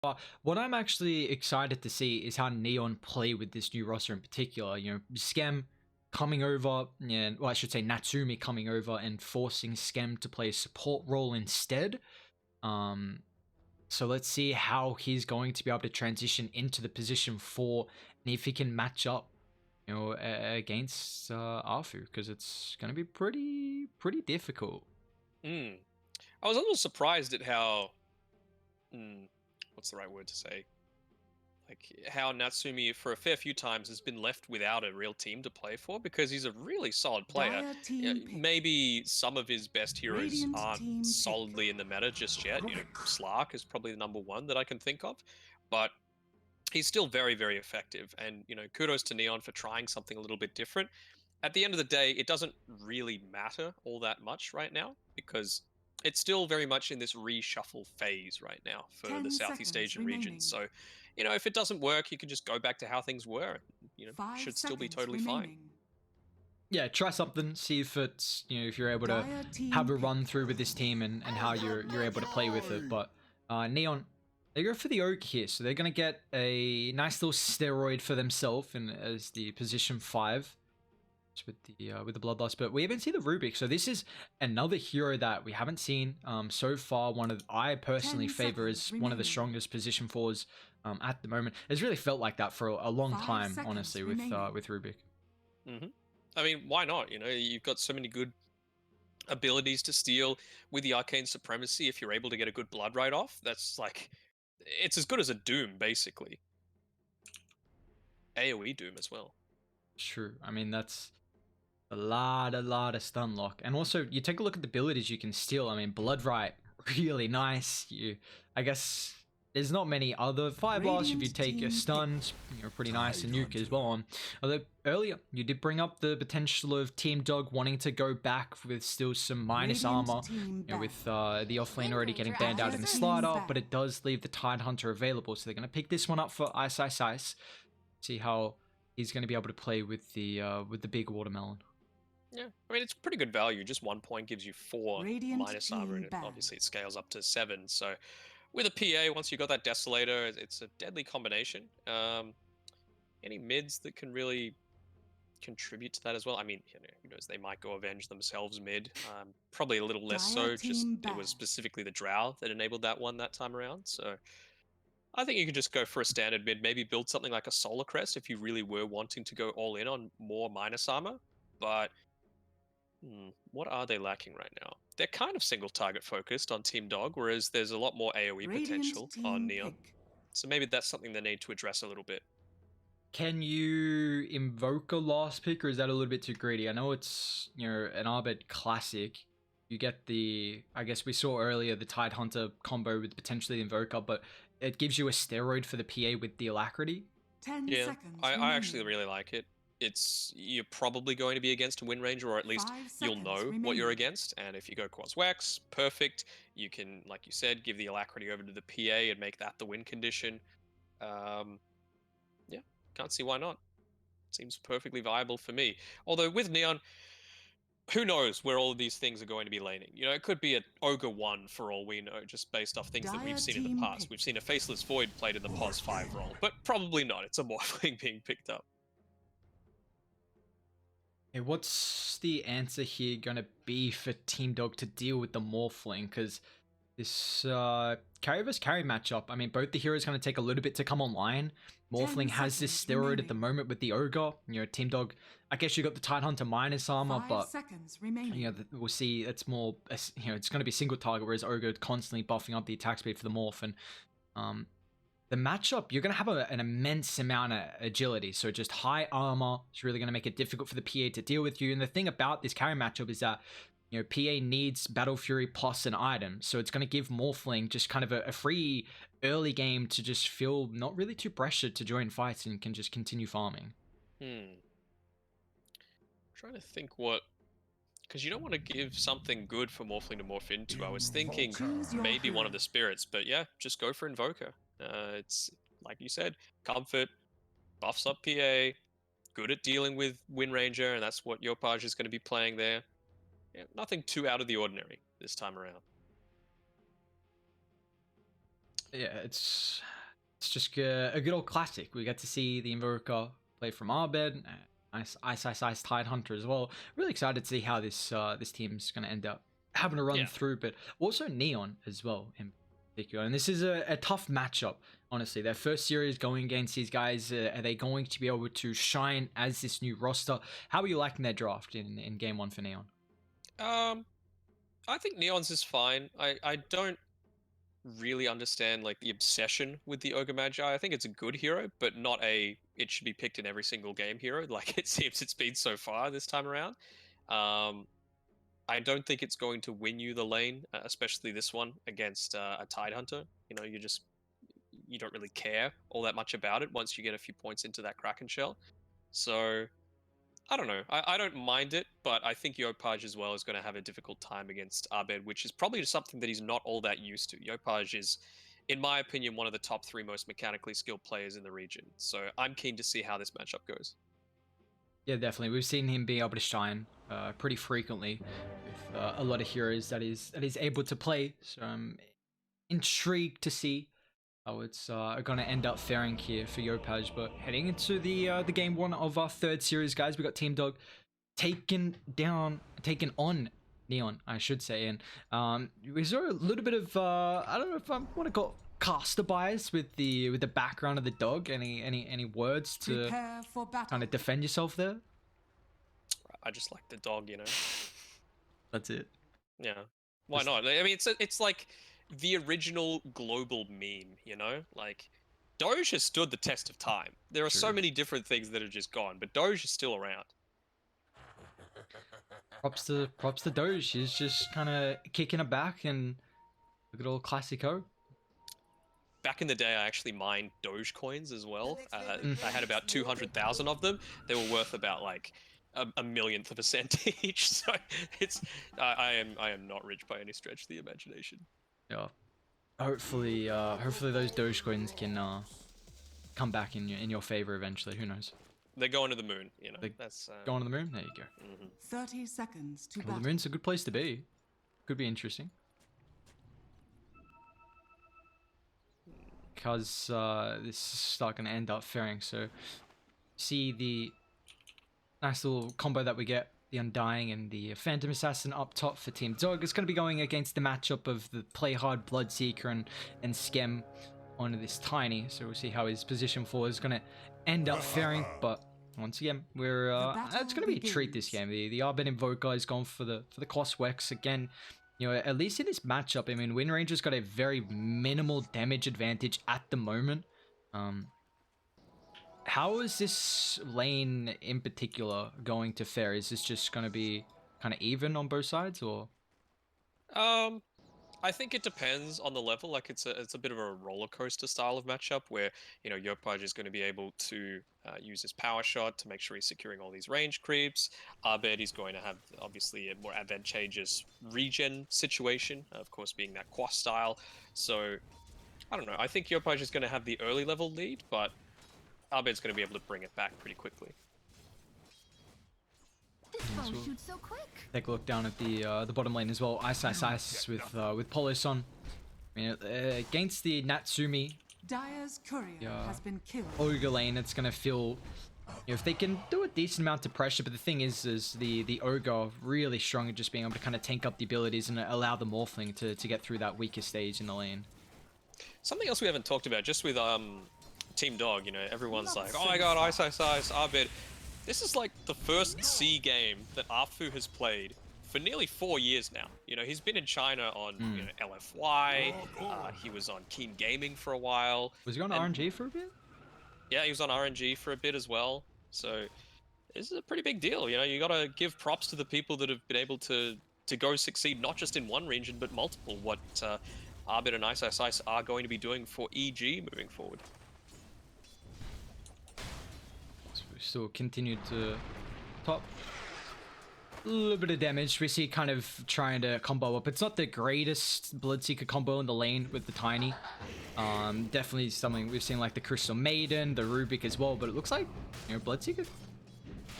But what I'm actually excited to see is how Neon play with this new roster in particular. You know, Skem coming over, and well, I should say Natsumi coming over and forcing Skem to play a support role instead. So let's see how he's going to be able to transition into the position 4, and if he can match up, you know, against Arfu, because it's going to be pretty difficult. I was a little surprised at how, what's the right word to say? Like how Natsumi, for a fair few times, has been left without a real team to play for because he's a really solid player. Dire team pick. Maybe some of his best heroes Radiant aren't team solidly pick. in the meta just yet. You know, Slark is probably the number one that I can think of, but he's still very, very effective. And you know, kudos to Neon for trying something a little bit different. At the end of the day, it doesn't really matter all that much right now because it's still very much in this reshuffle phase right now for 10 the Southeast seconds Asian region. remaining. So, you know, if it doesn't work, you can just go back to how things were. You know, 5 should still be seconds totally fine. remaining. Yeah, try something, see if it's, you know, if you're able to Dire team have a pick. run through with this team and how you're able to play with it. But Neon, they go for the Oak here, so they're gonna get a nice little steroid for themselves and as the position 5 with the Bloodlust. But we haven't seen the Rubik, so this is another hero that we haven't seen so far. One of I personally 10 favor as seconds one of the remaining. strongest position 4s at the moment. It's really felt like that for a long 5 time, seconds honestly, remaining. with Rubik. I mean, why not? You know, you've got so many good abilities to steal with the Arcane Supremacy. If you're able to get a good Blood Right off, that's like, it's as good as a Doom, basically. AoE Doom as well. True. I mean, that's a lot of stun lock. And also, you take a look at the abilities you can steal. I mean, Blood Right, really nice. I guess there's not many other Fire Blast. If you Radiant take a team stun, you know, pretty nice, and Nuke as well. Although earlier you did bring up the potential of Team Dog wanting to go back with still some minus Radiant armor, team you know, with back. the offlane already getting banned out in the Team slider, back. but it does leave the Tide Hunter available, so they're gonna pick this one up for Ice Ice Ice. See how he's going to be able to play with the big watermelon. Yeah, I mean, it's pretty good value. Just 1 point gives you 4 Radiant minus armor, team and back. obviously it scales up to 7. So with a PA, once you got that Desolator, it's a deadly combination. Any mids that can really contribute to that as well? I mean, you know, who knows? They might go avenge themselves mid. Probably a little less Dire so. Just team it was back. specifically the Drow that enabled that one that time around. So I think you can just go for a standard mid, maybe build something like a Solar Crest if you really were wanting to go all in on more minus armor. But what are they lacking right now? They're kind of single target focused on Team Dog, whereas there's a lot more AoE potential Radiant on team Neon. pick. So maybe that's something they need to address a little bit. Can you invoke a last pick, or is that a little bit too greedy? I know it's, you know, an Arbed classic. You get the, I guess we saw earlier, the Tide Hunter combo with potentially the Invoker, but it gives you a steroid for the PA with the Alacrity. 10 Yeah, seconds I actually remaining. really like it. You're probably going to be against a Wind Ranger, or at least 5 you'll seconds know what you're remaining. against. And if you go Quas Wax, perfect. You can, like you said, give the Alacrity over to the PA and make that the win condition. Yeah, can't see why not. Seems perfectly viable for me. Although with Neon, who knows where all of these things are going to be laning? You know, it could be an Ogre 1 for all we know, just based off things that Dire we've seen in the team past. pick. We've seen a Faceless Void played in the POS 5 role, but probably not. It's a Morphling being picked up. Okay, what's the answer here going to be for Team Dog to deal with the Morphling? Because this carry vs carry matchup, I mean, both the heroes going to take a little bit to come online. Morphling has this steroid at the moment with the Ogre. You know, Team Dog, I guess you got the Tide Hunter minus armor, 5 but seconds remaining. you know, we'll see. It's more, you know, it's going to be single target, whereas Ogre constantly buffing up the attack speed for the Morph. And the matchup, you're going to have an immense amount of agility. So just high armor is really going to make it difficult for the PA to deal with you. And the thing about this carry matchup is that, you know, PA needs Battle Fury plus an item. So it's going to give Morphling just kind of a free early game to just feel not really too pressured to join fights and can just continue farming. Trying to think what... Because you don't want to give something good for Morphling to morph into. I was thinking maybe one of the spirits, but yeah, just go for Invoker. It's, like you said, comfort, buffs up PA, good at dealing with Wind Ranger, and that's what Yopaj is going to be playing there. Yeah, nothing too out of the ordinary this time around. Yeah, it's just a good old classic. We get to see the Invoker play from Arbed, Ice Tide Hunter as well. Really excited to see how this team's going to end up having to run Yeah. through, but also Neon as well in particular. And this is a tough matchup, honestly. Their first series going against these guys. Are they going to be able to shine as this new roster? How are you liking their draft in game one for Neon? Um, I think Neon's is fine. I don't really understand like the obsession with the Ogre Magi. I think it's a good hero, but not a it should be picked in every single game hero. Like it seems it's been so far this time around. Um, I don't think it's going to win you the lane, especially this one against a Tide Hunter. You know, you don't really care all that much about it once you get a few points into that Kraken shell. So I don't know. I don't mind it, but I think Yopaj as well is going to have a difficult time against Abed, which is probably something that he's not all that used to. Yopaj is, in my opinion, one of the top 3 most mechanically skilled players in the region. So I'm keen to see how this matchup goes. Yeah, definitely. We've seen him be able to shine pretty frequently with a lot of heroes that is able to play. So I'm intrigued to see how it's going to end up faring here for Yopaj. But heading into the game one of our third series, guys, we got Team Dog taken on Neon, I should say. And we saw a little bit of I don't know if I want to call it caster bias with the background of the dog. Any words to kind of defend yourself there? I just like the dog, you know. That's it. Yeah, why not? I mean, it's like the original global meme, you know. Like Doge has stood the test of time. There are so True. many different things that have just gone, but Doge is still around. Props to Doge. She's just kind of kicking it back and a good old classico. Back in the day, I actually mined Doge coins as well. I had about 200,000 of them. They were worth about like a millionth of a cent each. So it's I am not rich by any stretch of the imagination. Yeah. Hopefully those Doge coins can come back in your favor eventually. Who knows? They're going to the moon. You know, that's going to the moon. There you go. 30 seconds to Well, the moon's a good place to be. Could be interesting. Because this is not going to end up faring. So, see the nice little combo that we get. The Undying and the Phantom Assassin up top for Team Dog. It's going to be going against the matchup of the Play Hard Bloodseeker and Skem on this Tiny. So we'll see how his position 4 is going to end up faring. But once again, we're it's going to be a treat this game. The Arbed Invoker is going for the Coswex again. You know, at least in this matchup, I mean, Wind Ranger's got a very minimal damage advantage at the moment. How is this lane in particular going to fare? Is this just going to be kind of even on both sides, or? I think it depends on the level. Like it's a bit of a roller coaster style of matchup where, you know, Yopaj is going to be able to use his power shot to make sure he's securing all these range creeps. Abed is going to have obviously a more advantageous regen situation, of course being that quas style. So I don't know. I think Yopaj is going to have the early level lead, but Abed's going to be able to bring it back pretty quickly. Shoots so quick. Take a look down at the bottom lane as well. Ice with Polos on. I mean, against the Natsumi Dire's courier has been killed. Ogre lane, it's gonna feel, you know, if they can do a decent amount of pressure. But the thing is the Ogre really strong at just being able to kind of tank up the abilities and allow the Morphling to get through that weaker stage in the lane. Something else we haven't talked about, just with Team Dog, you know, everyone's like, oh my god, Ice, Abed. This is like the first C game that Arfu has played for nearly 4 years now. You know, he's been in China on you know, LFY, he was on Keen Gaming for a while. Was he on RNG for a bit? Yeah, he was on RNG for a bit as well. So this is a pretty big deal. You know, you gotta give props to the people that have been able to go succeed, not just in one region, but multiple. What Arbit and Ice are going to be doing for EG moving forward. Still continued to top. A little bit of damage. We see kind of trying to combo up. It's not the greatest Bloodseeker combo in the lane with the Tiny. Definitely something we've seen like the Crystal Maiden, the Rubik as well. But it looks like, you know, Bloodseeker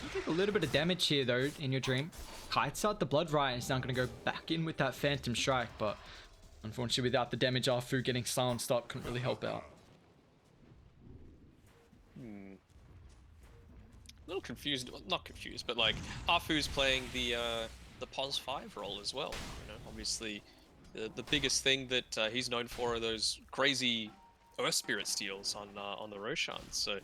you take a little bit of damage here though in your dream. Kites out the Blood Riot is now going to go back in with that Phantom Strike, but Unfortunately, without the damage, Arfu getting silenced up couldn't really help out. A little confused, well, not confused, but like Arfu's playing the Pos 5 role as well. You know, obviously, the biggest thing that he's known for are those crazy Earth Spirit steals on the Roshan. So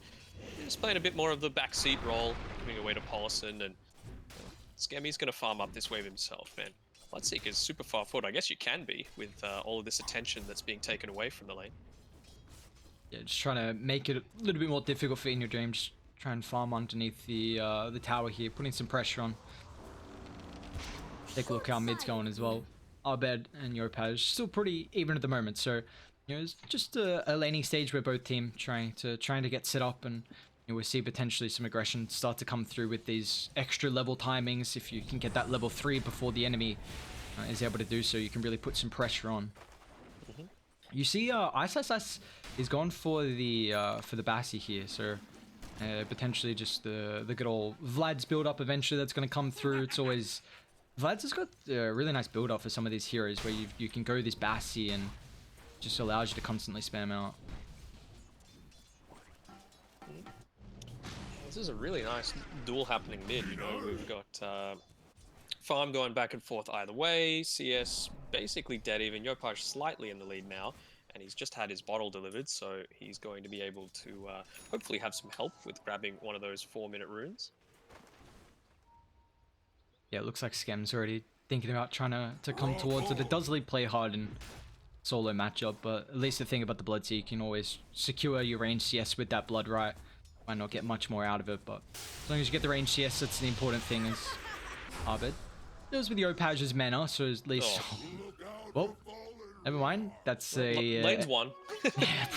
he's playing a bit more of the backseat role, giving away to Paulson, and Skemmy's gonna farm up this wave himself, man. Bloodseeker's super far forward. I guess you can be with all of this attention that's being taken away from the lane. Yeah, just trying to make it a little bit more difficult for In Your Dream. Just try and farm underneath the tower here, putting some pressure on. Take a look how mid's going as well. Arbed and Yopaj still pretty even at the moment, so you know it's just a laning stage where both team trying to get set up, and you know, we see potentially some aggression start to come through with these extra level timings. If you can get that level 3 before the enemy is able to do so, you can really put some pressure on. You see, Ice is gone for the Bassi here, so potentially just the good old Vlad's build up eventually that's going to come through. It's always Vlad's has got a really nice build up for some of these heroes where you can go this Bassi and just allows you to constantly spam out. This is a really nice duel happening mid. You know, we've got Farm going back and forth either way. CS basically dead even. Yopaj slightly in the lead now, and he's just had his bottle delivered, so he's going to be able to hopefully have some help with grabbing one of those 4-minute runes. Yeah, it looks like Skem's already thinking about trying to come towards it. It does leave play hard in solo matchup, but at least the thing about the Bloodseeker, you can always secure your range CS with that blood right. Might not get much more out of it, but as long as you get the range CS, that's the important thing. As Arbed does with Yopaj's mana, so at least. Oh. Well, never mind. That's a lane's one. yeah,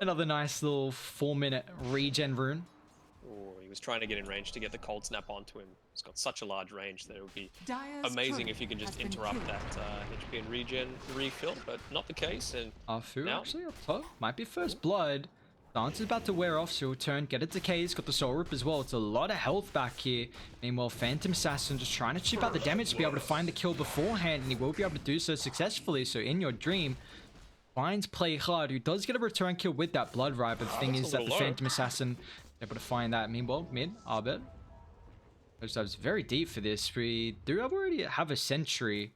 another nice little 4-minute regen rune. Oh, he was trying to get in range to get the cold snap onto him. He's got such a large range that it would be Dire's amazing turret if you can just has been interrupt killed. that HP and regen refill, but not the case. And Arfu now- actually up top. Might be first blood. Dance is about to wear off, so he'll turn, get it decay. He's got the soul rip as well. It's a lot of health back here. Meanwhile, Phantom Assassin just trying to chip out the damage to be able to find the kill beforehand, and he will be able to do so successfully. So In Your Dream finds Play Hard, who does get a return kill with that blood right, but the thing is that the Phantom Assassin is able to find that. Meanwhile, mid, Arbet. That was very deep for this. We do already have a sentry.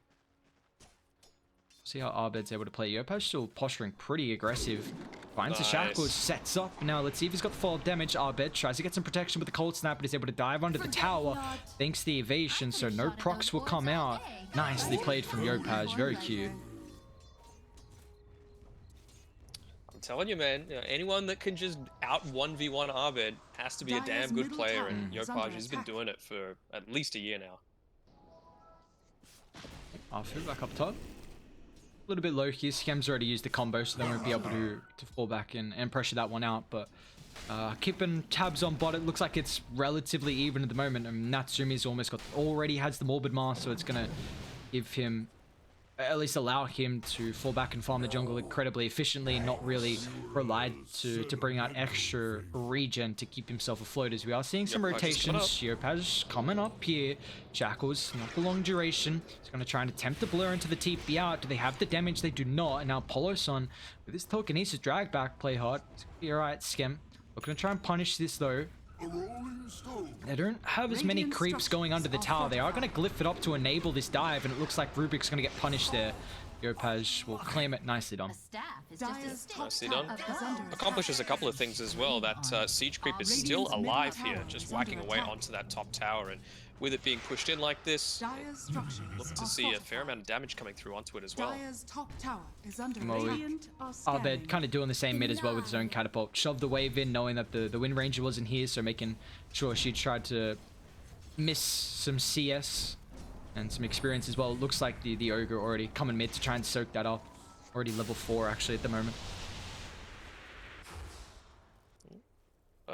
See how Arbed's able to play. Yopaj still posturing pretty aggressive. Finds the shackles, sets up. Now let's see if he's got the fall damage. Arbed tries to get some protection with the cold snap, but is able to dive under the tower thanks to the evasion, so no procs will come out. Nicely played from Yopaj, very cute. I'm telling you, man, anyone that can just out 1v1 Arbed has to be a damn good player, and Yopaj has been doing it for at least a year now. Arfu back up top. A little bit low here. Skem's already used the combo, so they won't be able to fall back and pressure that one out. But keeping tabs on bot, it looks like it's relatively even at the moment. And Natsumi's already has the Morbid Mask, so it's gonna give him, at least allow him to fall back and farm the jungle incredibly efficiently, not really relied to bring out extra regen to keep himself afloat, as we are seeing some rotations. Yopaj coming up here. Shackles, not for long duration. He's going to try and attempt to blur into the TP out. Do they have the damage? They do not. And now Poloson, with his telekinesis drag back, play hard. It's going to be alright, Skem. We're going to try and punish this though. They don't have as many creeps going under the tower. They are going to glyph it up to enable this dive, and it looks like Rubik's going to get punished there. Yopaj will claim it. Nicely done. Nicely done. Accomplishes a couple of things as well. That siege creep is still alive here, just whacking away onto that top tower, and with it being pushed in like this, look to see a fair amount of damage coming through onto it as well. Arbed kind of doing the same mid as well with his own catapult. Shoved the wave in, knowing that the Wind Ranger wasn't here, so making sure she tried to miss some CS and some experience as well. It looks like the Ogre already coming mid to try and soak that up. Already level 4 actually at the moment.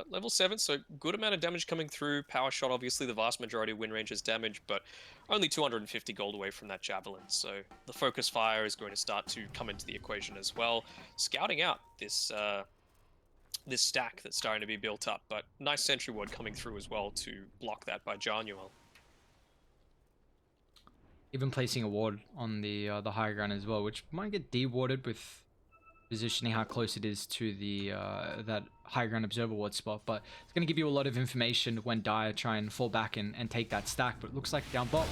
Level 7, so good amount of damage coming through. Power shot, obviously the vast majority of Wind Ranger's damage, but only 250 gold away from that Javelin. So the focus fire is going to start to come into the equation as well. Scouting out this this stack that's starting to be built up, but nice sentry ward coming through as well to block that by Januel. even placing a ward on the high ground as well, which might get dewarded with positioning how close it is to the that high ground observer ward spot. But it's going to give you a lot of information when Dire try and fall back and take that stack. But it looks like down bot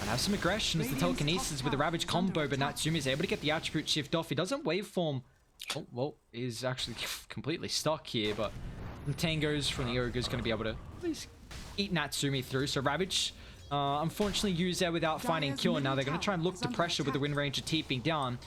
and have some aggression as the telekinesis with the Ravage combo, but Natsumi is able to get the attribute shift off. He doesn't waveform. Oh, well, he's actually completely stuck here, but from Tangos from the Ogre is going to be able to at least eat Natsumi through. So Ravage unfortunately used there without finding a kill, and now they're going to try and look to pressure with the Wind Ranger TPing down.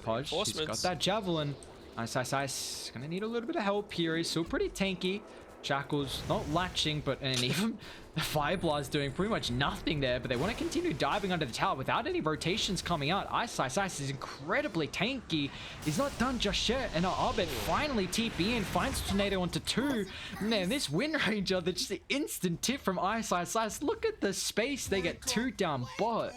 Pudge, he's got that javelin. Ice gonna need a little bit of help here. He's still pretty tanky. Shackles not latching, but and even the Fire Blast doing pretty much nothing there. But they want to continue diving under the tower without any rotations coming out. Ice is incredibly tanky. He's not done just yet. And now Abed finally TP in, finds Tornado onto 2. Man, this Wind Ranger, that's just the instant tip from Ice. Look at the space. They get 2 down bot.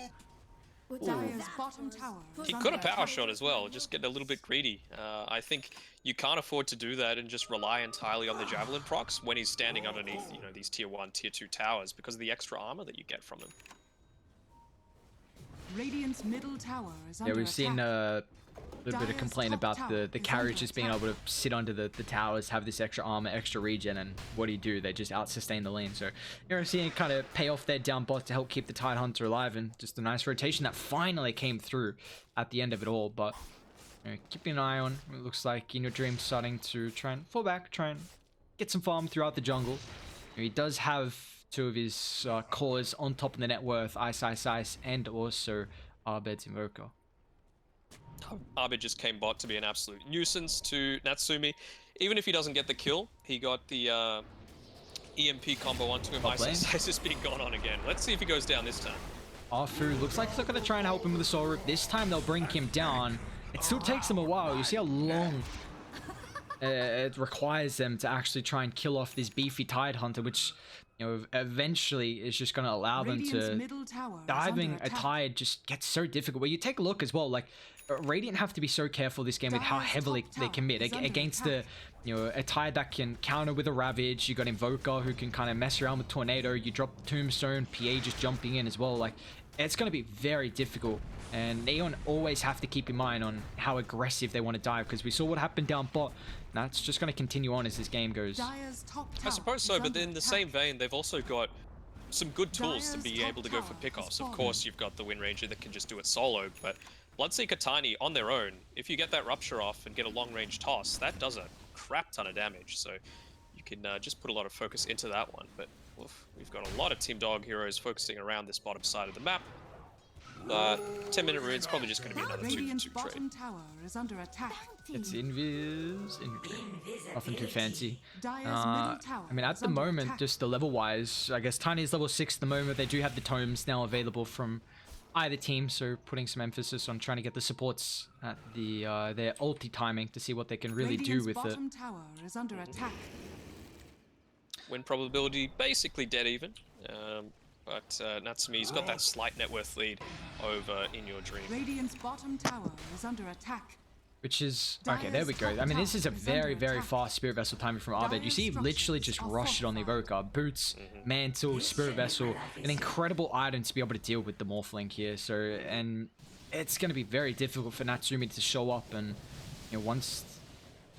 Dire's bottom tower He could have power shot as well, just get a little bit greedy. I think you can't afford to do that and just rely entirely on the javelin procs when he's standing underneath, you know, these tier 1, tier 2 towers because of the extra armor that you get from them. Radiant's middle tower is Yeah, under we've seen attack. a little bit of complaint about the carriage just being able to sit under the towers, have this extra armor, extra regen, and what do you do? They just out-sustain the lane. So you're seeing it kind of pay off their down bot to help keep the Tide Hunter alive, and just a nice rotation that finally came through at the end of it all. But you know, keeping an eye on, it looks like In Your Dream starting to try and fall back, try and get some farm throughout the jungle. You know, he does have 2 of his cores on top of the net worth, Ice, and also Abed's Invoker. Abed just came bot to be an absolute nuisance to Natsumi. Even if he doesn't get the kill, he got the EMP combo onto him. Ice is being gone on again. Let's see if he goes down this time. Afu looks like they're going to try and help him with the Soul Root. This time they'll bring him down. It still takes them a while. You see how long it requires them to actually try and kill off this beefy Tide Hunter, which, you know, eventually is just going to allow them to... Diving a Tide just gets so difficult. Where you take a look as well, like, Radiant have to be so careful this game with how heavily they commit against the, you know, a Tide that can counter with a Ravage. You got Invoker who can kind of mess around with Tornado. You drop Tombstone, PA just jumping in as well. Like, it's going to be very difficult. And Neon always have to keep in mind on how aggressive they want to dive, because we saw what happened down bot. That's just going to continue on as this game goes. I suppose so, but in the same vein, they've also got some good tools to be able to go for pickoffs. Of course, you've got the Wind Ranger that can just do it solo, but Bloodseeker Tiny on their own, if you get that Rupture off and get a long-range toss, that does a crap ton of damage. So you can just put a lot of focus into that one. But oof, we've got a lot of Team Dog heroes focusing around this bottom side of the map. 10-minute rune's probably just going to be another 2-2 trade. Tower is under attack. It's invis, nothing too fancy. I mean, at the moment, just the level-wise, I guess Tiny is level 6 at the moment. They do have the tomes now available from either team, so putting some emphasis on trying to get the supports at the their ulti timing to see what they can really do with it. Tower is under attack. Win probability basically dead even. But Natsumi's got that slight net worth lead over In Your Dream. Radiant's bottom tower is under attack. Which is... Okay, there we go. I mean, this is a very, very fast Spirit Vessel timing from Abed. You see, he literally just rushed it on the Evoker. Boots, Mantle, Spirit Vessel. An incredible item to be able to deal with the Morphling here. So, and it's going to be very difficult for Natsumi to show up. And, you know, once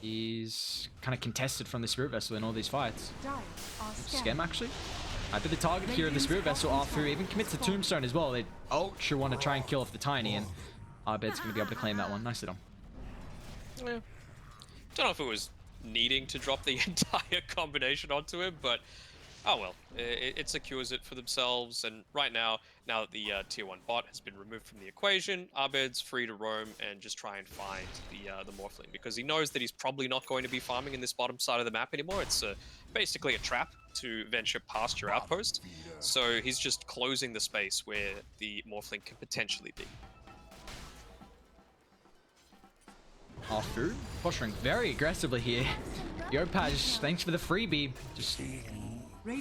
he's kind of contested from the Spirit Vessel in all these fights. Scam, actually. Might be the target here of the Spirit Vessel. Arthur even commits the Tombstone as well. They ultra want to try and kill off the Tiny, and Abed's going to be able to claim that one. Nicely done. Yeah. Don't know if it was needing to drop the entire combination onto him, but oh well. It secures it for themselves, and right now that the tier 1 bot has been removed from the equation, Abed's free to roam and just try and find the Morphling, because he knows that he's probably not going to be farming in this bottom side of the map anymore. It's basically a trap to venture past your outpost, so he's just closing the space where the Morphling can potentially be. Arthur posturing very aggressively here. Yopaj, thanks for the freebie. Just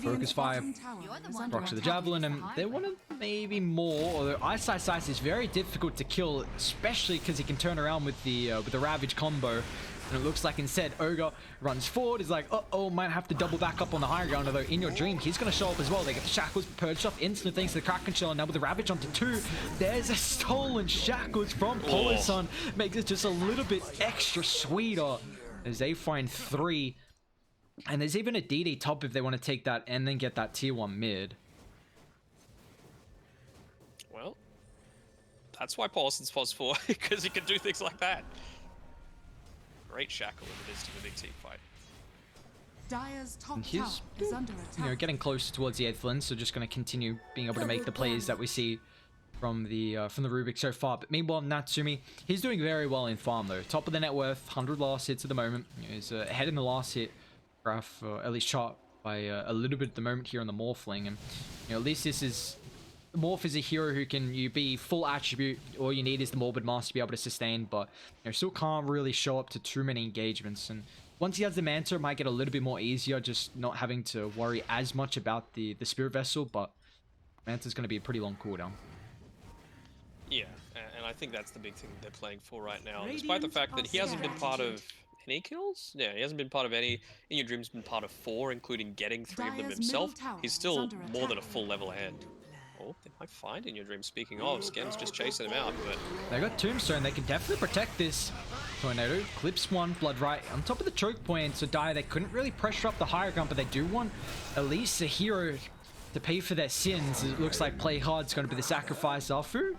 focus fire, rocks with the javelin, and they want to maybe more. Although Ice is very difficult to kill, especially because he can turn around with the Ravage combo. And it looks like instead Ogre runs forward, is like, uh-oh, might have to double back up on the higher ground, although in your dream he's going to show up as well. They get the shackles purged off instantly thanks to the Kraken Shell, and now with the Ravage onto 2, there's a stolen shackles from Polasun. Makes it just a little bit extra sweeter as they find 3. And there's even a DD top if they want to take that and then get that tier 1 mid. Well, that's why Paulson's pos 4, because he can do things like that. Great shackle in the midst of a big team fight. Dire's top And tower he's, is under attack. getting closer towards the 8th lane, so just going to continue being able to make the plays that we see from the Rubik so far. But meanwhile, Natsumi, he's doing very well in farm though. Top of the net worth, 100 last hits at the moment. He's ahead in the last hit graph, at least chart by a little bit at the moment here on the Morphling. And at least this is... Morph is a hero who can be full attribute. All you need is the Morbid Mask to be able to sustain, but still can't really show up to too many engagements. And once he has the Manta, it might get a little bit more easier, just not having to worry as much about the Spirit Vessel, but Manta's going to be a pretty long cooldown. Yeah, and I think that's the big thing they're playing for right now. Despite the fact that he hasn't been part of any kills? Yeah, he hasn't been part of any. In Your Dream's been part of 4, including getting 3 of them himself. He's still more than a full level ahead. Oh, they might find In Your Dream. Speaking of, Skem's just chasing him out, but... They got Tombstone. They can definitely protect this. Tornado clips 1, Blood right on top of the choke point. So Dire, they couldn't really pressure up the higher ground, but they do want at least a hero to pay for their sins. It looks like Play Hard's going to be the sacrifice. Afu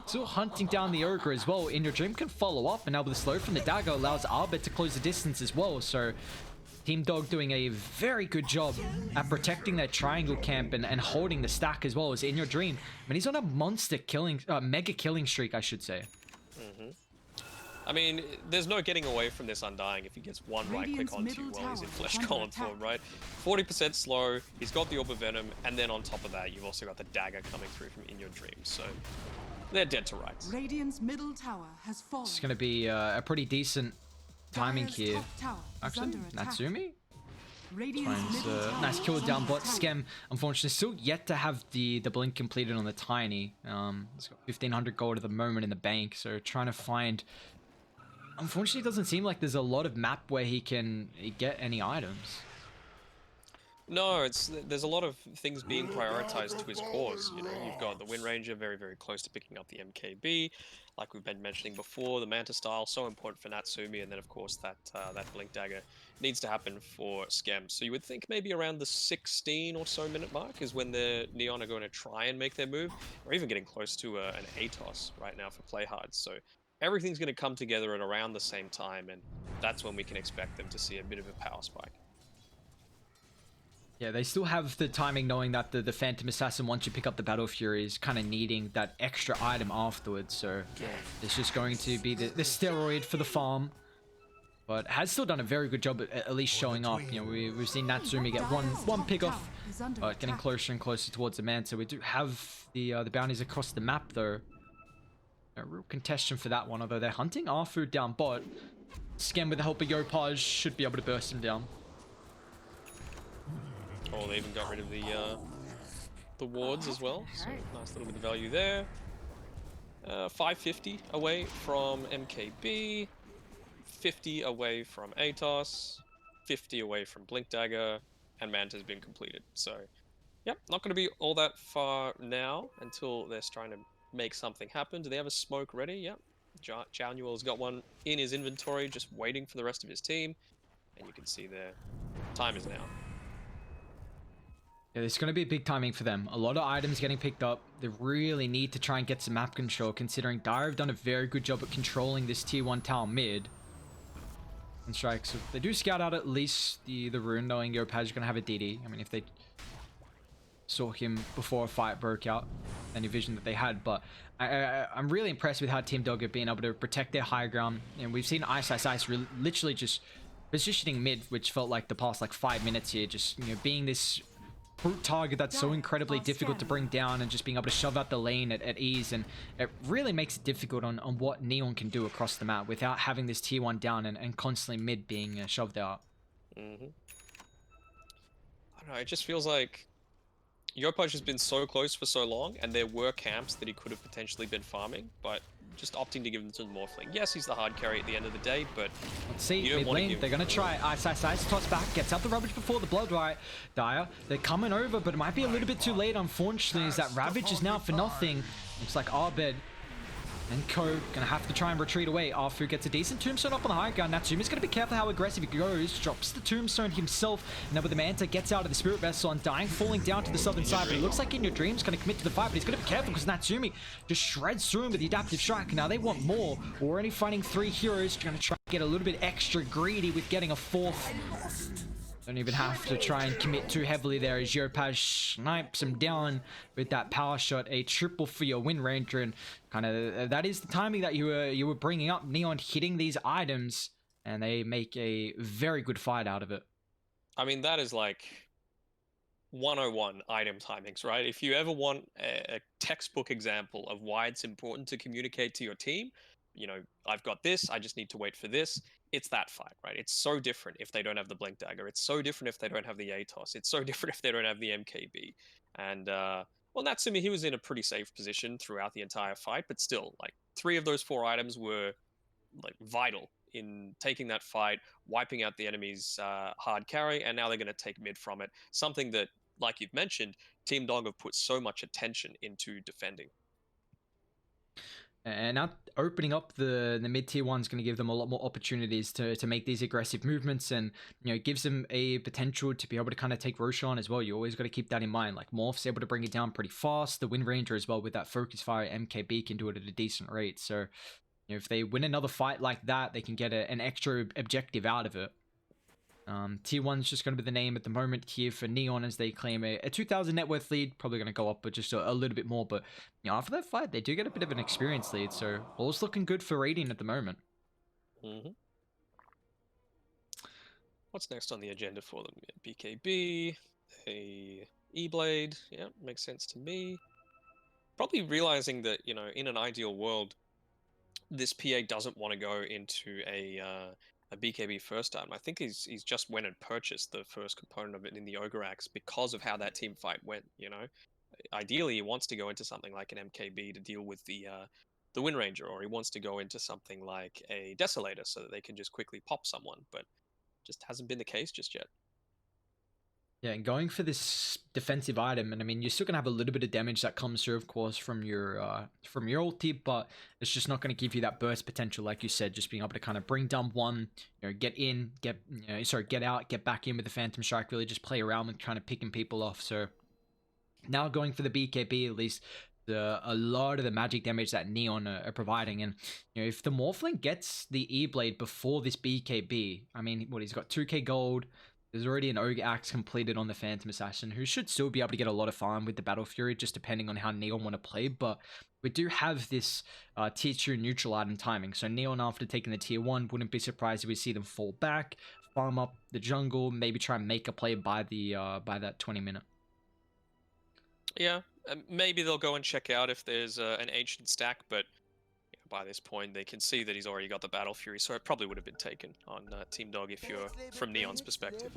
still hunting down the Ogre as well. In Your Dream can follow up, and now with the slow from the dagger allows Arbit to close the distance as well. So Team Dog doing a very good job at protecting their triangle camp and holding the stack as well as In Your Dream. I mean, he's on a monster killing, mega killing streak, I should say. I mean, there's no getting away from this Undying if he gets one right click onto you while he's in Flesh Column form, right? 40% slow, he's got the Orb of Venom, and then on top of that, you've also got the dagger coming through from In Your Dream, so they're dead to rights. Radiant's middle tower has fallen. It's going to be a pretty decent timing Dire's here. top tower is Actually, under attack. Natsumi Radiant's finds middle a tower nice kill is down under bot. attack. Skem, unfortunately, still yet to have the blink completed on the Tiny. It's got 1,500 gold at the moment in the bank, so trying to find... Unfortunately, it doesn't seem like there's a lot of map where he can get any items. No, there's a lot of things being prioritized to his cause. You know, you've got the Wind Ranger very, very close to picking up the MKB, like we've been mentioning before. The Manta style so important for Natsumi, and then of course that Blink Dagger needs to happen for Skem. So you would think maybe around the 16 or so minute mark is when the Neon are going to try and make their move, or even getting close to an ATOS right now for Play Hard. So everything's going to come together at around the same time, and that's when we can expect them to see a bit of a power spike. Yeah, they still have the timing knowing that the Phantom Assassin, once you pick up the Battle Fury, is kind of needing that extra item afterwards. So it's just going to be the steroid for the farm. But has still done a very good job at least showing up. You know, we've seen Natsumi get one pick off, but getting closer and closer towards the man. So we do have the bounties across the map though. A real contention for that one, although they're hunting Arfu down bot. Skem with the help of Yopaj should be able to burst him down. Oh, they even got rid of the wards as well, so nice little bit of value there. 550 away from MKB, 50 away from ATOS, 50 away from Blink Dagger, and Manta's been completed. So, yep, not going to be all that far now until they're trying to make something happen. Do they have a smoke ready? Yep. Januel's got one in his inventory, just waiting for the rest of his team, and you can see their time is now. Yeah, it's going to be a big timing for them. A lot of items getting picked up. They really need to try and get some map control, considering Dire have done a very good job at controlling this tier 1 tower mid. And strike. So they do scout out at least the rune, knowing Yopaj is going to have a DD. I mean, if they saw him before a fight broke out, any vision that they had. But I'm really impressed with how Team Dog have been able to protect their high ground. And we've seen Ice literally just positioning mid, which felt like the past 5 minutes here, just being this brute target that's so incredibly difficult to bring down and just being able to shove out the lane at ease. And it really makes it difficult on what Neon can do across the map without having this tier 1 down and constantly mid being shoved out. I don't know, it just feels like Yopaj has been so close for so long, and there were camps that he could have potentially been farming, but just opting to give them to the Morphling. Yes, he's the hard carry at the end of the day, but Let's see, you don't mid want to lane, give... they're going to try Ice, toss back, gets out the Ravage before the Blood Riot. Dire, they're coming over, but it might be a little bit too late, unfortunately, as that Ravage is now for nothing. Looks like Arbed and Co gonna have to try and retreat away. Arfu gets a decent tombstone up on the high ground. Natsumi's gonna be careful how aggressive he goes. Drops the tombstone himself. And then with the Manta gets out of the Spirit Vessel and dying, falling down to the southern side. But it looks like In Your Dream's gonna commit to the fight, but he's gonna be careful because Natsumi just shreds through him with the adaptive strike. Now they want more. We're already fighting 3 heroes. Gonna try and get a little bit extra greedy with getting a 4th. Don't even have to try and commit too heavily there as Yopaj snipes him down with that power shot. A triple for your Wind Ranger, and kind of that is the timing that you were bringing up. Neon hitting these items, and they make a very good fight out of it. I mean, that is like 101 item timings, right? If you ever want a textbook example of why it's important to communicate to your team, you know, I've got this, I just need to wait for this. It's that fight, right? It's so different if they don't have the Blink Dagger. It's so different if they don't have the Atos. It's so different if they don't have the MKB. And, well, Natsumi, he was in a pretty safe position throughout the entire fight, but still, like, 3 of those 4 items were, like, vital in taking that fight, wiping out the enemy's hard carry, and now they're going to take mid from it. Something that, like you've mentioned, Team Dog have put so much attention into defending. And now opening up the mid tier one is going to give them a lot more opportunities to make these aggressive movements, and you know, gives them a potential to be able to kind of take Roshan as well. You always got to keep that in mind. Like Morph's able to bring it down pretty fast. The Wind Ranger as well with that focus fire MKB can do it at a decent rate. So you know, if they win another fight like that, they can get an extra objective out of it. Tier 1's just going to be the name at the moment here for Neon as they claim a 2,000 net worth lead. Probably going to go up, but just a little bit more. But you know, after that fight, they do get a bit of an experience lead. So all's looking good for Radiant at the moment. What's next on the agenda for them? Yeah, BKB, a E-Blade. Yeah, makes sense to me. Probably realizing that, you know, in an ideal world, this PA doesn't want to go into a BKB first time. I think he's just went and purchased the first component of it in the Ogre Axe because of how that team fight went, you know. Ideally, he wants to go into something like an MKB to deal with the Wind Ranger, or he wants to go into something like a Desolator so that they can just quickly pop someone, but just hasn't been the case just yet. Yeah, and going for this defensive item, and I mean, you're still gonna have a little bit of damage that comes through, of course, from your ulti, but it's just not gonna give you that burst potential, like you said. Just being able to kind of bring down one, you know, get in, get out, get back in with the Phantom Strike. Really, just play around with kind of picking people off. So now going for the BKB, at least a lot of the magic damage that Neon are providing, and you know, if the Morphling gets the E-Blade before this BKB, I mean, what, he's got 2k gold. There's already an Ogre Axe completed on the Phantom Assassin, who should still be able to get a lot of farm with the Battle Fury, just depending on how Neon want to play. But we do have this tier 2 neutral item timing. So Neon, after taking the tier 1, wouldn't be surprised if we see them fall back, farm up the jungle, maybe try and make a play by that 20-minute. Yeah, maybe they'll go and check out if there's an ancient stack, but by this point they can see that he's already got the Battle Fury, so it probably would have been taken on Team Dog if you're from Neon's perspective.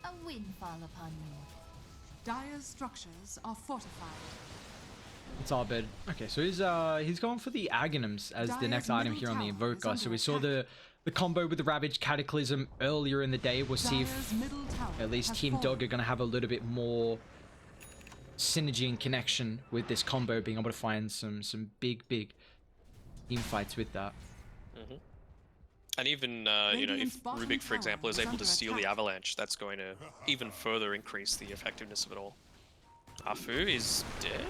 A windfall upon you. Dire's structures are fortified. It's all bad. Okay, so he's going for the Aghanims as the next item here on the Invoker. So we saw the combo with the Ravage Cataclysm earlier in the day. We'll see if at least Team Dog are going to have a little bit more synergy and connection with this combo, being able to find some big team fights with that. And even you know, if Rubik, for example, is able to steal the Avalanche, that's going to even further increase the effectiveness of it all. Afu is dead.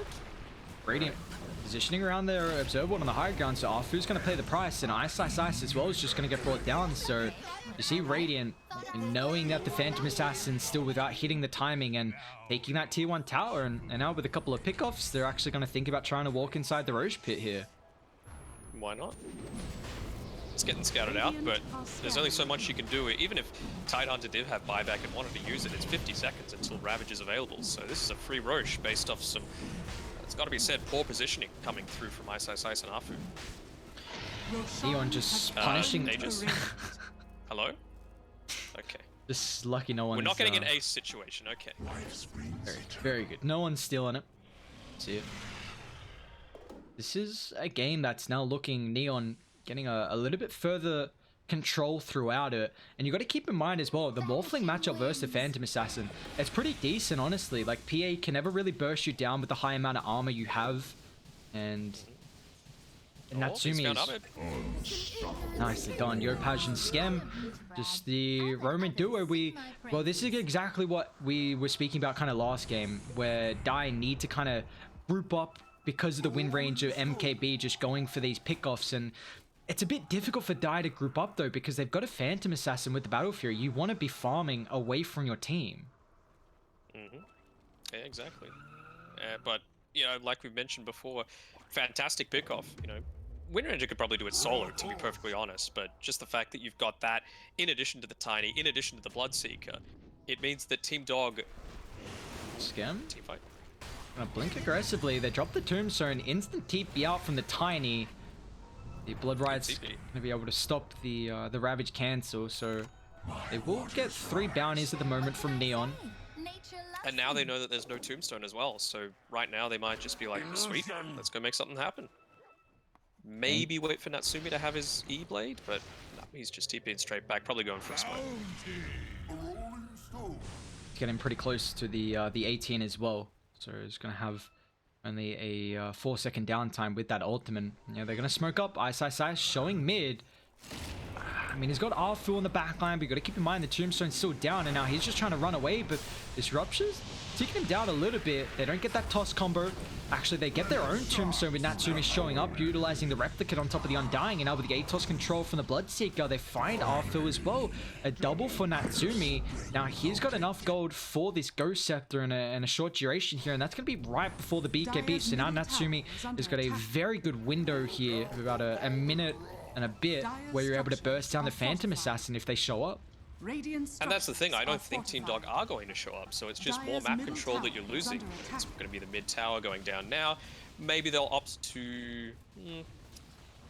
Radiant positioning around their observer on the high ground, so Afu's going to pay the price, and Ice as well is just going to get brought down. So you see Radiant knowing that the Phantom Assassin's still without hitting the timing and taking that tier 1 tower, and now with a couple of pickoffs, they're actually going to think about trying to walk inside the Roche pit here. Why not? It's getting scouted out, but there's only so much you can do. Even if Tidehunter did have buyback and wanted to use it, it's 50 seconds until Ravage is available. So this is a free Roche based off some, it's got to be said, poor positioning coming through from Ice and Afu. Neon just punishing. Hello? Okay. Just lucky no one's... We're not getting an ace situation, okay. Very good. No one's stealing it. See it. This is a game that's now looking Neon getting a little bit further control throughout it. And you got to keep in mind as well, the Morphling matchup versus the Phantom Assassin, it's pretty decent, honestly. Like, PA can never really burst you down with the high amount of armor you have. And Natsumi is nicely done. Yopaj and Skem, just the Roman duo. Well, this is exactly what we were speaking about kind of last game, where Dai need to kind of group up because of the win range of MKB just going for these pickoffs. And it's a bit difficult for Dai to group up though, because they've got a Phantom Assassin with the Battle Fury. You want to be farming away from your team. Yeah, exactly. But, you know, like we mentioned before, fantastic pickoff, you know. Wind Ranger could probably do it solo, to be perfectly honest, but just the fact that you've got that, in addition to the Tiny, in addition to the Bloodseeker, it means that Team Dog... Skem? Team fight. Gonna blink aggressively. They drop the Tombstone, instant TP out from the Tiny. The Blood Riot's gonna be able to stop the Ravage cancel, so they will get 3 bounties at the moment from Neon. And now they know that there's no Tombstone as well, so right now they might just be like, sweet, let's go make something happen. Maybe wait for Natsumi to have his E-Blade, but no, he's just TPing straight back, probably going for a smoke. He's getting pretty close to the 18 as well, so he's gonna have only a 4-second downtime with that ultimate. Yeah, they're gonna smoke up. Ice showing mid. I mean, he's got Arfu on the backline, but you got to keep in mind the Tombstone's still down, and now he's just trying to run away, but Disruptions taking him down a little bit. They don't get that toss combo. Actually, they get their own Tombstone with Natsumi showing up, utilizing the Replicate on top of the Undying, and now with the Atos control from the Bloodseeker, they find Arfu as well. A double for Natsumi. Now, he's got enough gold for this Ghost Scepter in a short duration here, and that's going to be right before the BKB. So now Natsumi has got a very good window here of about a minute and a bit where you're able to burst down the Phantom Assassin if they show up. And that's the thing, I don't think Team Dog are going to show up, so it's just more map control that you're losing. It's going to be the mid tower going down now. Maybe they'll opt to...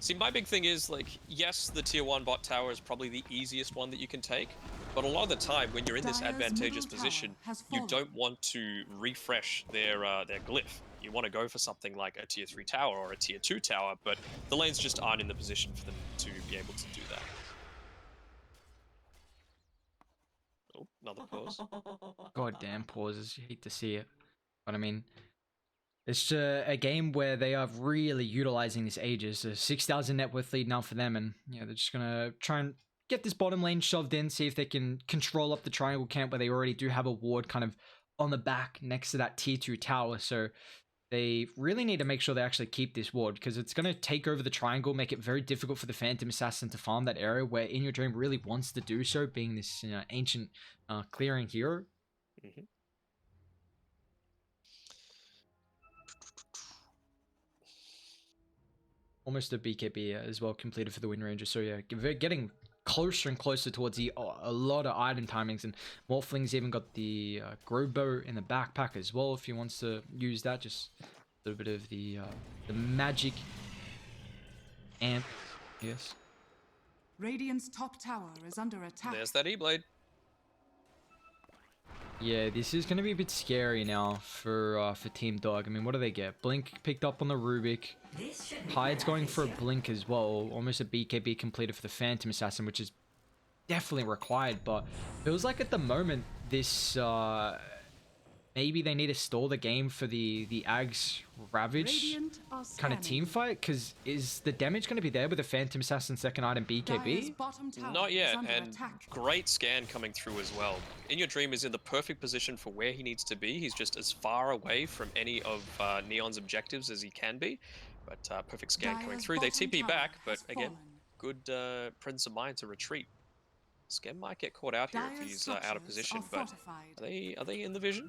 See, my big thing is, like, yes, the tier 1 bot tower is probably the easiest one that you can take, but a lot of the time, when you're in this advantageous position, you don't want to refresh their glyph. You want to go for something like a tier 3 tower or a tier 2 tower, but the lanes just aren't in the position for them to be able to do that. Oh, another pause. Goddamn pauses. You hate to see it. But I mean, it's just a game where they are really utilizing this Aegis. A 6,000 net worth lead now for them, and yeah, they're just gonna try and get this bottom lane shoved in, see if they can control up the triangle camp where they already do have a ward kind of on the back next to that tier 2 tower. So they really need to make sure they actually keep this ward, because it's going to take over the triangle, make it very difficult for the Phantom Assassin to farm that area where In Your Dream really wants to do so, being this ancient clearing hero. Almost a BKB as well completed for the Wind Ranger. So yeah, getting closer and closer towards a lot of item timings, and Morphling's even got the Grow Bow in the backpack as well if he wants to use that. Just a little bit of the magic amp, yes. Radiant's top tower is under attack. There's that E-Blade. Yeah, this is going to be a bit scary now for Team Dog. I mean, what do they get? Blink picked up on the Rubik. Hyde's going for a Blink as well. Almost a BKB completed for the Phantom Assassin, which is definitely required. But feels like at the moment, this... maybe they need to stall the game for the Ags Ravage kind of team fight, because is the damage going to be there with the Phantom Assassin second item BKB? Not yet, and great scan coming through as well. In Your Dream is in the perfect position for where he needs to be. He's just as far away from any of Neon's objectives as he can be, but perfect scan coming through. They TP back, but again, good presence of mind to retreat. Skem might get caught out here if he's out of position, but are they in the vision?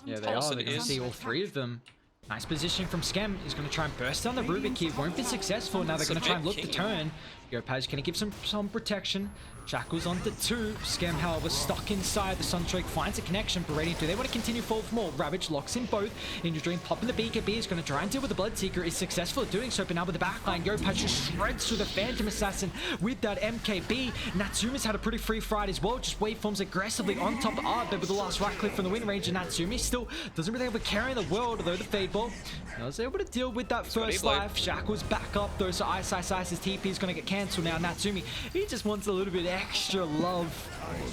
Yeah, they are. They can see all 3 of them. Nice positioning from Skem. He's going to try and burst down the Rubik here. Won't be successful. Now they're going to try and look the turn. Yopaj can give some protection. Shackles onto 2. Scam, however, stuck inside. The Sunstrike finds a connection. Parading through. They want to continue forward for more. Ravage locks in both. Injured Dream popping the BKB is going to try and deal with the Bloodseeker. Is successful at doing so, but now with the backline, Yopaj just shreds through the Phantom Assassin with that MKB. Natsumi's had a pretty free fight as well. Just waveforms aggressively on top of Arbed with the last right click from the win range. And Natsumi still doesn't really have a carry in the world, although the Fade Ball was able to deal with that first life. Shackles back up though, so Ice TP is going to get cancelled now. Natsumi, he just wants a little bit extra love.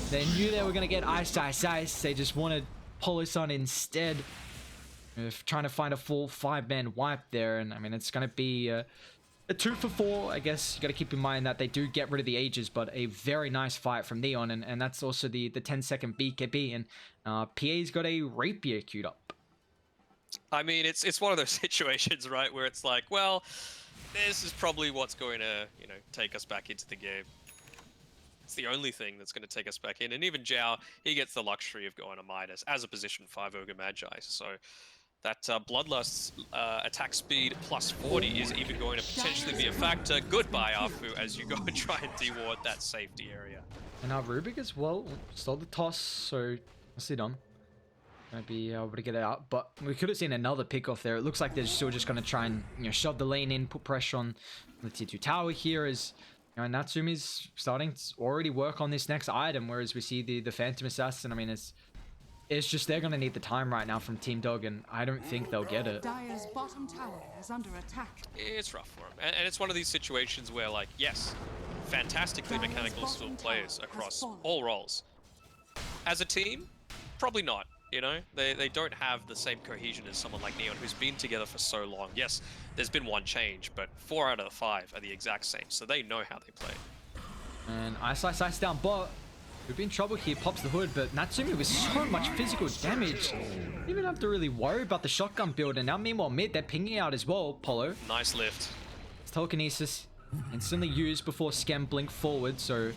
They knew they were going to get Ice. They just wanted Pulse on instead. Trying to find a full 5-man wipe there, and I mean it's going to be a 2 for 4. I guess you got to keep in mind that they do get rid of the Aegis, but a very nice fight from Neon, and that's also the 10-second BKB, and PA's got a Rapier queued up. I mean, it's one of those situations, right, where it's like, well, this is probably what's going to, you know, take us back into the game. It's the only thing that's going to take us back in. And even Zhao, he gets the luxury of going to Midas as a position 5 Ogre Magi. So that Bloodlust's attack speed plus 40 is even going to potentially be a factor. Goodbye, Afu, as you go and try and deward that safety area. And now Rubik as well stole the toss, so let's see done. Gonna be able to get it out, but we could have seen another pick off there. It looks like they're still just going to try and, you know, shove the lane in, put pressure on the tier 2 tower here. As you know, Natsumi's starting to already work on this next item, whereas we see the Phantom Assassin. I mean, it's just they're going to need the time right now from Team Dog, and I don't think they'll get it. Dire's bottom tower is under attack. It's rough for them, and it's one of these situations where, like, yes, fantastically mechanical skill players across all roles. As a team, probably not. You know, they don't have the same cohesion as someone like Neon, who's been together for so long. Yes, there's been one change, but 4 out of the 5 are the exact same, so they know how they play. And Ice down bot. We've been in trouble here, pops the hood, but Natsumi with so much physical damage. Didn't even have to really worry about the shotgun build, and now meanwhile mid, they're pinging out as well, Polo. Nice lift. It's telekinesis, instantly used before Scam blink forward, so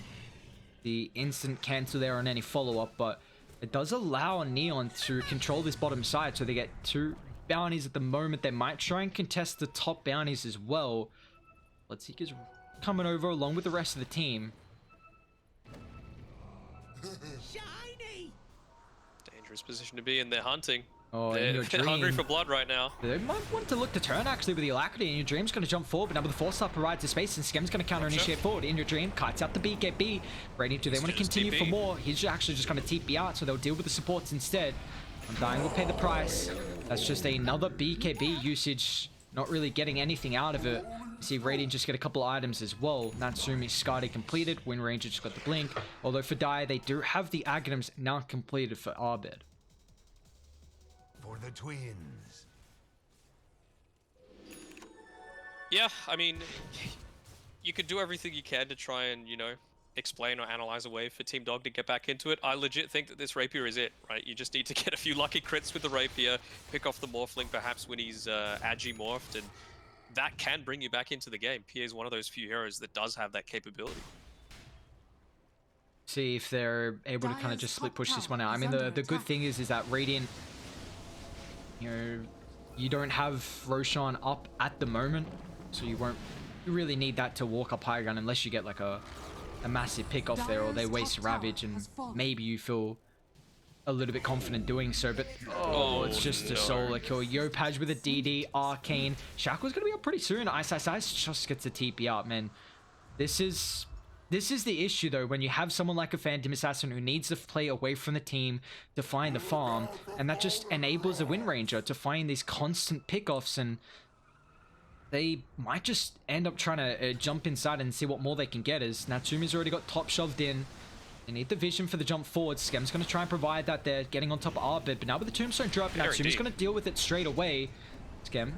the instant cancel there on any follow-up, but it does allow Neon to control this bottom side, so they get 2 bounties at the moment. They might try and contest the top bounties as well. Bloodseeker's coming over along with the rest of the team. Shiny! Dangerous position to be in. They're hunting. Oh, they're hungry for blood right now. They might want to look to turn actually with the Alacrity. In Your Dream's going to jump forward, but now with the Force Up provides the space, and Skem's going to counter initiate forward. In Your Dream kites out the BKB. Ready to, they want to continue for more. He's actually just going to TP out, so they'll deal with the supports instead. Undying will pay the price. That's just another BKB usage. Not really getting anything out of it. You see Radiant just get a couple items as well. Natsumi Skadi completed. Wind Ranger just got the blink. Although for Dai, they do have the Aghanims now completed for Arbed. For the twins. Yeah, I mean, you could do everything you can to try and, you know, explain or analyze a way for Team Dog to get back into it. I legit think that this Rapier is it, right? You just need to get a few lucky crits with the Rapier, pick off the Morphling perhaps when he's Agi morphed, and that can bring you back into the game. PA is one of those few heroes that does have that capability. See if they're able to kind of just split push this one out. I mean, the good thing is that Radiant, you know, you don't have Roshan up at the moment, so you really need that to walk up high ground unless you get like a massive pick off there, or they waste Ravage and maybe you feel a little bit confident doing so, but it's just a solo kill. Yopaj with a DD, Arcane. Shackle's gonna be up pretty soon. Ice just gets a TP up, man. This is the issue though, when you have someone like a Phantom Assassin who needs to play away from the team to find the farm, and that just enables a Wind Ranger to find these constant pickoffs, and they might just end up trying to jump inside and see what more they can get, as Natsumi's already got top shoved in. They need the vision for the jump forward. Skem's going to try and provide that. They're getting on top of Arbed, but now with the Tombstone drop, Natsumi's going to deal with it straight away. Skem,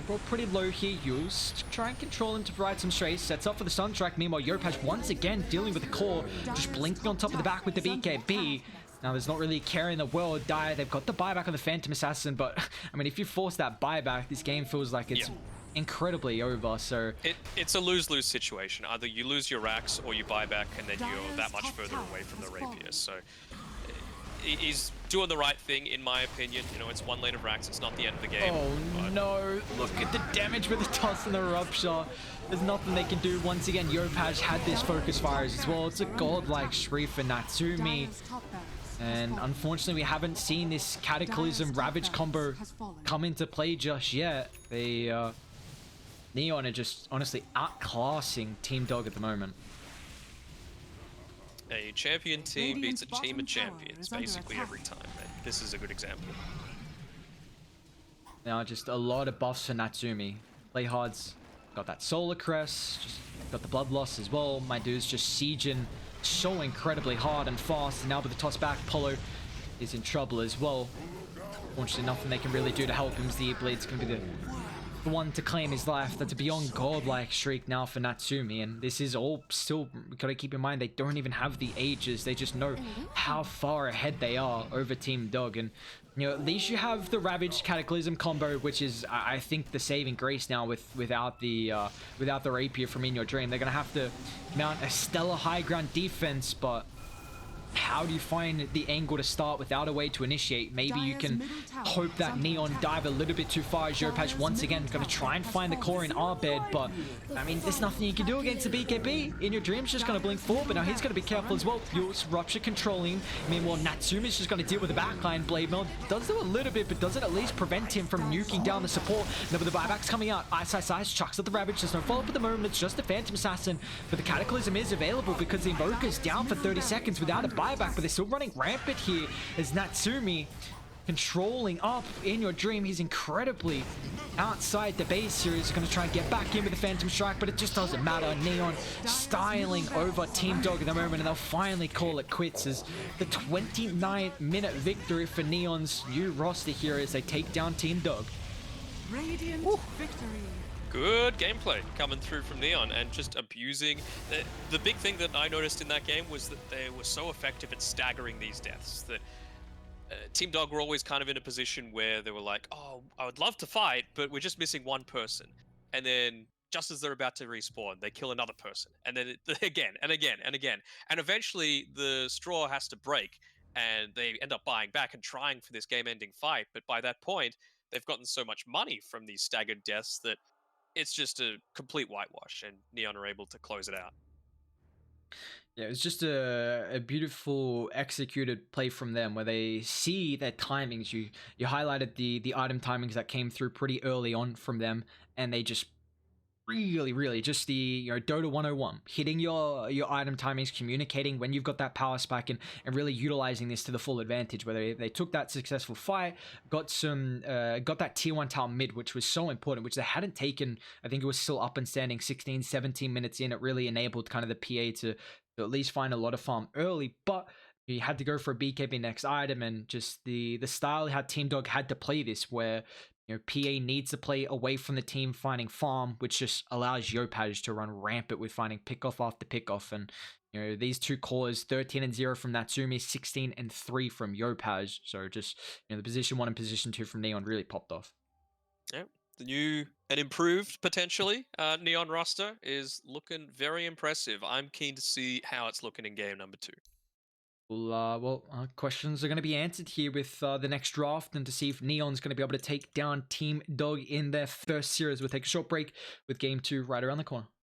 we're pretty low here. Used try and control him to provide some strays. Sets up for the Sunstrike. Meanwhile, Yopaj once again dealing with the core, just blinking on top of the back with the BKB. Now, there's not really a care in the world. They've got the buyback on the Phantom Assassin, but I mean, if you force that buyback, this game feels like it's incredibly over. So it's a lose-lose situation. Either you lose your racks or you buy back, and then you're that much further away from the Rapier. So he's doing the right thing, in my opinion. You know, it's one lane of racks. It's not the end of the game. Oh but no, look at the damage with the toss and the rupture. There's nothing they can do. Once again, Yopaj had this focus fires as well. It's a godlike Shri for Natsumi. Dire's top barracks has And fallen. unfortunately, we haven't seen this Cataclysm Dire's top Ravage barracks combo has fallen. come into play just yet. They, Neon are just honestly outclassing Team Dog at the moment. a champion team beats a Radiant's team of bottom tower champions is under basically attack. every time. And this is a good example. Now, just a lot of buffs for Natsumi. Play hards. Got that Solar Crest. Just got the Blood Loss as well. My dude's just sieging so incredibly hard and fast. And now with the toss back, Polo is in trouble as well. Unfortunately, nothing they can really do to help him. The Blade's going to be the one to claim his life. That's a beyond godlike streak now for Natsumi. And this is all still, we got to keep in mind, they don't even have the ages. They just know how far ahead they are over Team Dog. And, you know, at least you have the Ravaged Cataclysm combo, which is, I think, the saving grace now without the Rapier from In Your Dream. They're going to have to mount a stellar high ground defense, but how do you find the angle to start without a way to initiate? Maybe you can hope that Neon dive a little bit too far as Yopaj once again going to try and find the core in our bed, but I mean, there's nothing you can do against the BKB. In Your Dream's just going to blink forward, but now he's going to be careful as well. Yu's Rupture controlling. Meanwhile, Natsumi's just going to deal with the backline. Blade Mail does do a little bit, but doesn't at least prevent him from nuking down the support. Now with the buybacks coming out, Ice chucks at the Ravage. There's no follow-up at the moment. It's just the Phantom Assassin, but the Cataclysm is available because the Invoker's down for 30 seconds without a buyback, but they're still running rampant here as Natsumi controlling up In Your Dream. He's incredibly outside the base here. He's going to try and get back in with the Phantom Strike, but it just doesn't matter. Neon styling over Team Dog at the moment, and they'll finally call it quits as the 29-minute victory for Neon's new roster here as they take down Team Dog. Radiant victory. Good gameplay coming through from Neon and just abusing. The big thing that I noticed in that game was that they were so effective at staggering these deaths that Team Dog were always kind of in a position where they were like, oh, I would love to fight, but we're just missing one person. And then just as they're about to respawn, they kill another person. And then again and again and again. And eventually the straw has to break and they end up buying back and trying for this game-ending fight. But by that point, they've gotten so much money from these staggered deaths that it's just a complete whitewash, and Neon are able to close it out. Yeah, it was just a beautiful executed play from them where they see their timings. You highlighted the item timings that came through pretty early on from them, and they just really just the Dota 101, hitting your item timings, communicating when you've got that power spike, and really utilizing this to the full advantage. Where they took that successful fight, got that tier 1 tower mid, which was so important, which they hadn't taken. I think it was still up and standing 16-17 minutes in. It really enabled kind of the PA to at least find a lot of farm early, but you had to go for a BKB next item, and just the style how Team Dog had to play this, where PA needs to play away from the team finding farm, which just allows Yopaj to run rampant with finding pickoff after pickoff. And these two cores, 13-0 from Natsumi, 16-3 from Yopaj. So just the position 1 and position 2 from Neon really popped off. Yep. The new and improved, potentially, Neon roster is looking very impressive. I'm keen to see how it's looking in game number 2. Well, questions are going to be answered here with the next draft, and to see if Neon's going to be able to take down Team Dog in their first series. We'll take a short break with game 2 right around the corner.